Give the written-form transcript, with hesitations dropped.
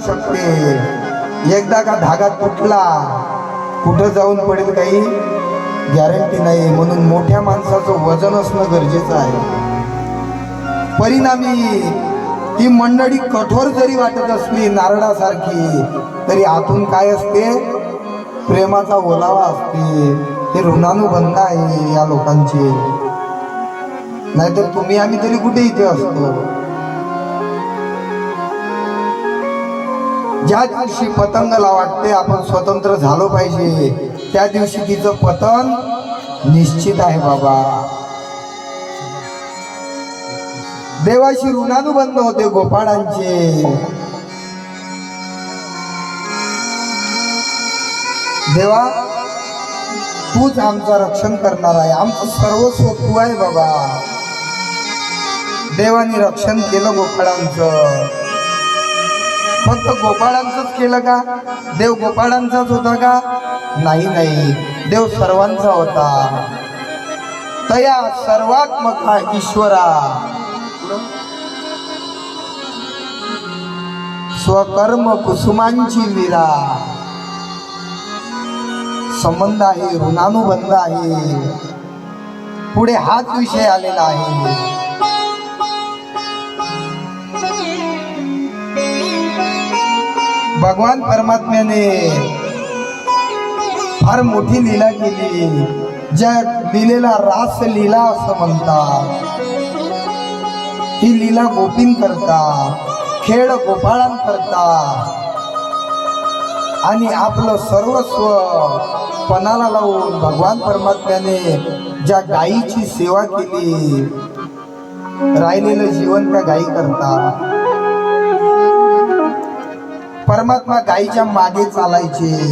शकते, एकदा का धागा तुटला कुठं जाऊन पडेल काही गॅरंटी नाही. म्हणून मोठ्या माणसाचं वजन असणं गरजेचं आहे. परिणामी ही मंडळी कठोर जरी वाटत असली नारळासारखी, तरी आतून काय असते? प्रेमाचा ओलावा असते. हे ऋणानुबंध आहे या लोकांचे. नाहीतर तुम्ही आम्ही तरी कुठे इथे असतो. ज्या दिवशी पतंगला वाटते आपण स्वतंत्र झालो पाहिजे, त्या दिवशी तिचं पतन निश्चित आहे बाबा. देवाशी ऋणानुबंध होते गोपाळांचे. देवा तूच आमचं रक्षण करणार आहे, आमचं सर्वस्व तू आहे बाबा. देवाने रक्षण केलं गोपाळांचं. फक्त गोपाळांचंच केलं का? देव गोपाळांचाच होता का? नाही नाही, देव सर्वांचा होता. तया सर्वात्मका ईश्वरा स्वकर्म कुसुमांची वीरा. संबंध आहे, ऋणानुबंध आहे. पुढे हाच विषय आलेला आहे. भगवान परमात्म्याने फार मोठी लीला केली, ज्या लीलेला रास लीला असं म्हणतात. ही लीला गोपीन करता, खेळ गोपाळां करता, आणि आपलं सर्वस्व पणाला लावून भगवान परमात्म्याने ज्या गायीची सेवा केली, राहिलेलं जीवन त्या गायी करता. परमात्मा गायीच्या मागे चालायचे.